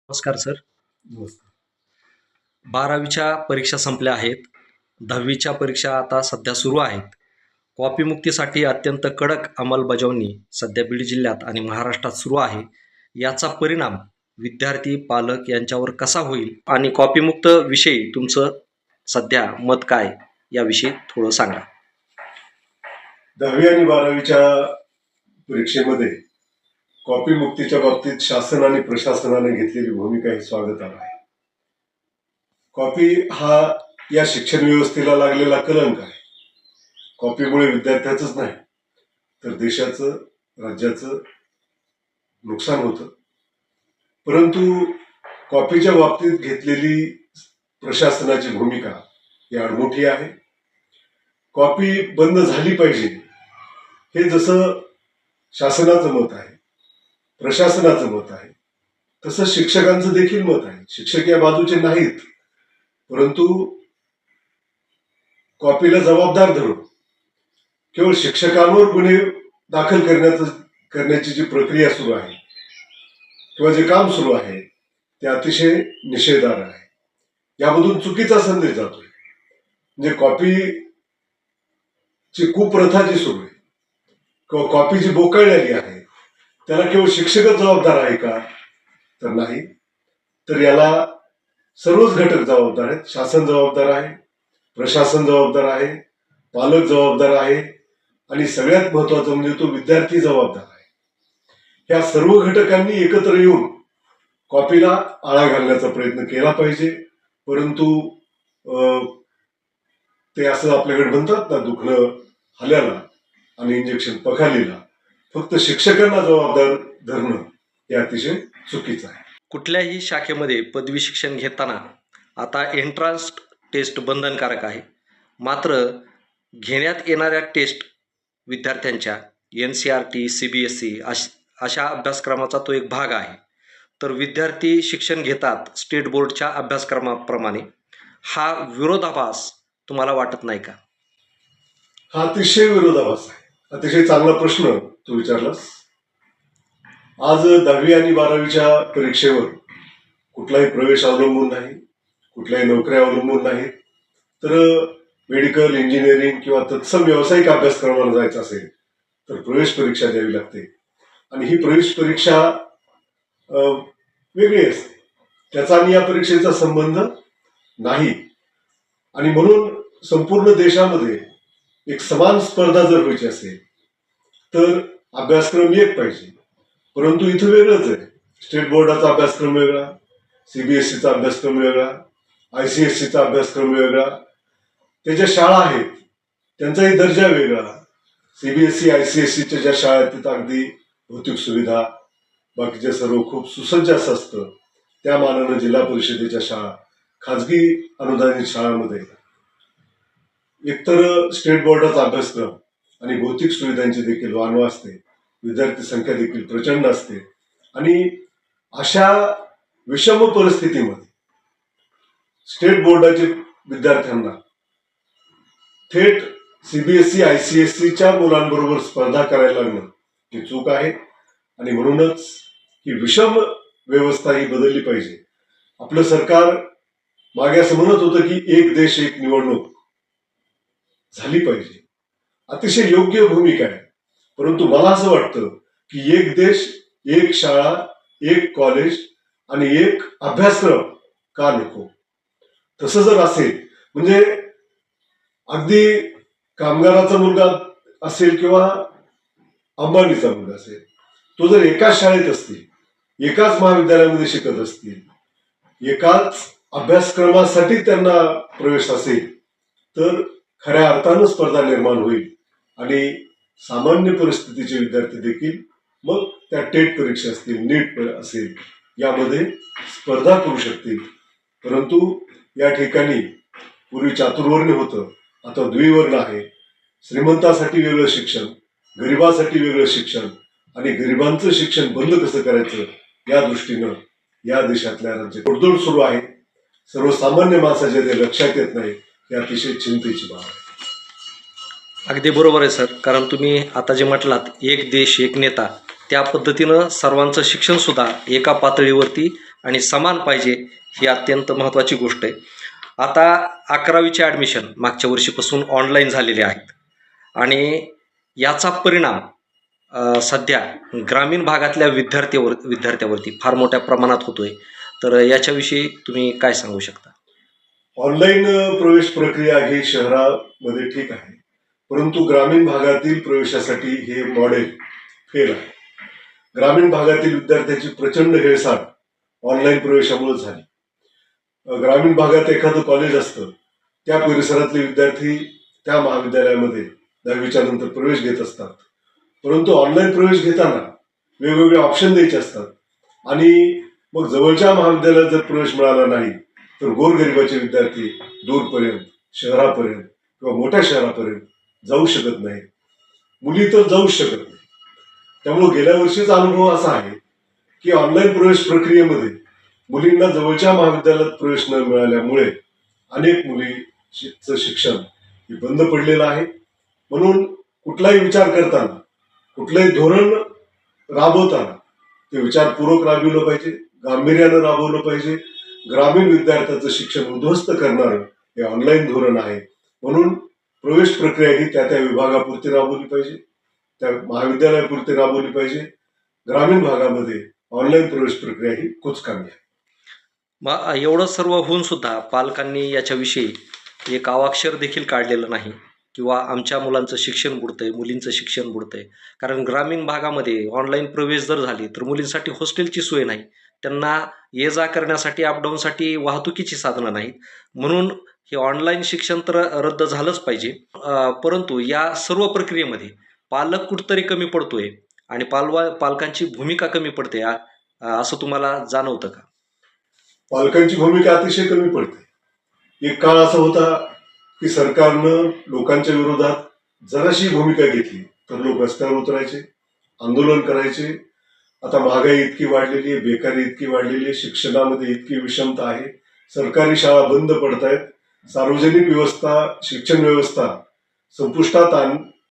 नमस्कार सर. नमस्कार. 12वीच्या परीक्षा संपल्या आहेत. 10वीच्या परीक्षा आता सध्या सुरू आहेत. कॉपीमुक्तीसाठी अत्यंत कडक अंमलबजावणी सध्या बीड जिल्ह्यात आणि महाराष्ट्रात सुरू आहे. याचा परिणाम विद्यार्थी, पालक यांच्यावर कसा होईल आणि कॉपीमुक्त विषयी तुमचं सध्या मत काय याविषयी थोडं सांगा. 10वी आणि 12वीच्या परीक्षेमध्ये कॉपीमुक्तीच्या बाबतीत शासन आणि प्रशासनाने घेतलेली भूमिका ही स्वागतार्ह आहे. कॉपी हा या शिक्षण व्यवस्थेला लागलेला कलंक आहे. कॉपीमुळे विद्यार्थ्याचंच नाही तर देशाचं, राज्याचं नुकसान होतं. परंतु कॉपीच्या बाबतीत घेतलेली प्रशासनाची भूमिका ही आडमुठी आहे. कॉपी बंद झाली पाहिजे हे जसं शासनाचं मत आहे, प्रशासनाचं मत आहे, तसं शिक्षकांचं देखील मत आहे. शिक्षक या बाजूचे नाहीत, परंतु कॉपीला जबाबदार धरून केवळ शिक्षकांवर गुन्हे दाखल करण्याची जी प्रक्रिया सुरू आहे किंवा जे काम सुरू आहे ते अतिशय निषेधार्ह आहे. यामधून चुकीचा संदेश जातोय. म्हणजे कॉपीची कुप्रथा जी सुरू आहे किंवा कॉपी जी बोकाळलेली आहे त्याला केवळ शिक्षकच जबाबदार आहे का? तर नाही. तर याला सर्वच घटक जबाबदार आहेत. शासन जबाबदार आहे, प्रशासन जबाबदार आहे, पालक जबाबदार आहे आणि सगळ्यात महत्वाचं म्हणजे तो विद्यार्थी जबाबदार आहे. या सर्व घटकांनी एकत्र येऊन कॉपीला आळा घालण्याचा प्रयत्न केला पाहिजे. परंतु ते असं आपल्याकडे म्हणतात ना, दुखणं हल्याला आणि इंजेक्शन पखालीला. फक्त शिक्षकांना जबाबदार धरणं हे अतिशय चुकीचं आहे. कुठल्याही शाखेमध्ये पदवी शिक्षण घेताना आता एंट्रन्स टेस्ट बंधनकारक आहे. मात्र घेण्यात येणाऱ्या टेस्ट विद्यार्थ्यांच्या NCERT, CBSE अशा अभ्यासक्रमाचा तो एक भाग आहे. तर विद्यार्थी शिक्षण घेतात स्टेट बोर्डच्या अभ्यासक्रमाप्रमाणे. हा विरोधाभास तुम्हाला वाटत नाही का? हा अतिशय विरोधाभास आहे. अतिशय चांगला प्रश्न तू विचारलास. आज 10वी आणि 12वीच्या परीक्षेवर कुठलाही प्रवेश अवलंबून नाही, कुठल्याही नोकऱ्या अवलंबून नाहीत. तर मेडिकल, इंजिनिअरिंग किंवा तत्सम व्यावसायिक अभ्यासक्रमाला जायचं असेल तर प्रवेश परीक्षा द्यावी लागते. आणि ही प्रवेश परीक्षा वेगळी असते. त्याचा आणि या परीक्षेचा संबंध नाही. आणि म्हणून संपूर्ण देशामध्ये एक समान स्पर्धा जर व्हायची असेल तर अभ्यासक्रम एक पाहिजे. परंतु इथं वेगळंच आहे. स्टेट बोर्डाचा अभ्यासक्रम वेगळा, CBSEचा अभ्यासक्रम वेगळा, ICSEचा अभ्यासक्रम वेगळा. त्याच्या शाळा आहेत त्यांचाही दर्जा वेगळा. CBSE, ICSEच्या ज्या शाळा आहेत तिथं अगदी भौतिक सुविधा बाकीचे सर्व खूप सुसज्ज असतं. त्या मानानं जिल्हा परिषदेच्या शाळा, खाजगी अनुदानित शाळांमध्ये एकतर स्टेट बोर्डाचा अभ्यासक्रम आणि भौतिक सुविधांची देखील वानवा असते. विद्यार्थी संख्या देखील प्रचंड असते. आणि अशा विषम परिस्थितीमध्ये स्टेट बोर्डाच्या विद्यार्थ्यांना थेट CBSE, ICSEच्या मुलांबरोबर स्पर्धा करायला लागणं ही चूक आहे. आणि म्हणूनच ही विषम व्यवस्था ही बदलली पाहिजे. आपलं सरकार मागे असं म्हणत होतं की एक देश एक निवडणूक झाली पाहिजे. अतिशय योग्य भूमिका आहे. परंतु मला असं वाटतं की एक देश, एक शाळा, एक कॉलेज आणि एक अभ्यासक्रम का नको? तसं जर असेल म्हणजे अगदी कामगाराचा मुलगा असेल किंवा अंबानीचा मुलगा असेल, तो जर एकाच शाळेत असतील, एकाच महाविद्यालयामध्ये शिकत असतील, एकाच अभ्यासक्रमासाठी त्यांना प्रवेश असेल तर खऱ्या अर्थानं स्पर्धा निर्माण होईल. आणि सामान्य परिस्थितीचे विद्यार्थी देखील मग त्या टेट परीक्षा असतील, नीट असेल यामध्ये स्पर्धा करू शकतील. परंतु या ठिकाणी पूर्वी चातुर्वर्ण होतं, आता द्विवर्ण आहे. श्रीमंतासाठी वेगळं शिक्षण, गरिबासाठी वेगळं शिक्षण. आणि गरिबांचं शिक्षण बंद कसं करायचं या दृष्टीनं या देशातल्या राज्यात तोडजोड सुरू आहे. सर्वसामान्य माणसाच्या ते लक्षात येत नाही. ही अतिशय चिंतेची बाब आहे. अगदी बरोबर आहे सर. कारण तुम्ही आता जे म्हटलात एक देश एक नेता, त्या पद्धतीनं सर्वांचं शिक्षणसुद्धा एका पातळीवरती आणि समान पाहिजे ही अत्यंत महत्त्वाची गोष्ट आहे. आता 11वीचे ॲडमिशन मागच्या वर्षीपासून ऑनलाईन झालेले आहेत आणि याचा परिणाम सध्या ग्रामीण भागातल्या विद्यार्थ्यावरती फार मोठ्या प्रमाणात होतोय. तर याच्याविषयी तुम्ही काय सांगू शकता? ऑनलाईन प्रवेश प्रक्रिया ही शहरामध्ये ठीक आहे, परंतु ग्रामीण भागातील प्रवेशासाठी हे मॉडेल फेल आहे. ग्रामीण भागातील विद्यार्थ्यांची प्रचंड हेळसांड ऑनलाईन प्रवेशामुळे झाली. ग्रामीण भागात एखादं कॉलेज असतं, त्या परिसरातले विद्यार्थी त्या महाविद्यालयामध्ये 10वीच्या नंतर प्रवेश घेत असतात, परंतु ऑनलाईन प्रवेश घेताना वेगवेगळे ऑप्शन द्यायचे असतात आणि मग जवळच्या महाविद्यालयात जर प्रवेश मिळाला नाही तर गोरगरिबाचे विद्यार्थी दूरपर्यंत, शहरापर्यंत किंवा मोठ्या शहरापर्यंत जाऊ शकत नाही. मुली तर जाऊच शकत नाही. त्यामुळे गेल्या वर्षीचा अनुभव असा आहे की ऑनलाईन प्रवेश प्रक्रियेमध्ये मुलींना जवळच्या महाविद्यालयात प्रवेश न मिळाल्यामुळे अनेक मुलीचं शिक्षण हे बंद पडलेलं आहे. म्हणून कुठलाही विचार करताना, कुठलंही धोरण राबवताना ते विचारपूर्वक राबविलं पाहिजे, गांभीर्यानं राबवलं पाहिजे. ग्रामीण विद्यार्थ्याचं शिक्षण उद्ध्वस्त करणारं हे ऑनलाईन धोरण आहे. म्हणून प्रवेश प्रक्रिया ही त्या त्या विभागापुरती राबवली पाहिजे, त्या महाविद्यालयापुरती राबवली पाहिजे. ग्रामीण भागामध्ये ऑनलाईन प्रवेश प्रक्रिया ही कुचकामी आहे. मग एवढं सर्व होऊन सुद्धा पालकांनी याच्याविषयी एक अवाक्षर देखील काढलेलं नाही किंवा आमच्या मुलांचं शिक्षण बुडतंय, मुलींचं शिक्षण बुडतंय. कारण ग्रामीण भागामध्ये ऑनलाईन प्रवेश जर झाली तर मुलींसाठी हॉस्टेलची सोय नाही, त्यांना ये जा करण्यासाठी अपडाऊनसाठी वाहतुकीची साधनं नाहीत. म्हणून हे ऑनलाईन शिक्षण तर रद्द झालंच पाहिजे. परंतु या सर्व प्रक्रियेमध्ये पालक कुठंतरी कमी पडतोय आणि पालकांची भूमिका कमी पडते असं तुम्हाला जाणवतं का? पालकांची भूमिका अतिशय कमी पडते. एक काळ असा होता की सरकारनं लोकांच्या विरोधात जराशी भूमिका घेतली तर लोक रस्त्यावर उतरायचे, आंदोलन करायचे. आता महागाई इतकी वाढलेली आहे, बेकारी इतकी वाढलेली आहे, शिक्षणामध्ये इतकी विषमता आहे, सरकारी शाळा बंद पडतायत, सार्वजनिक व्यवस्था, शिक्षण व्यवस्था संपुष्टात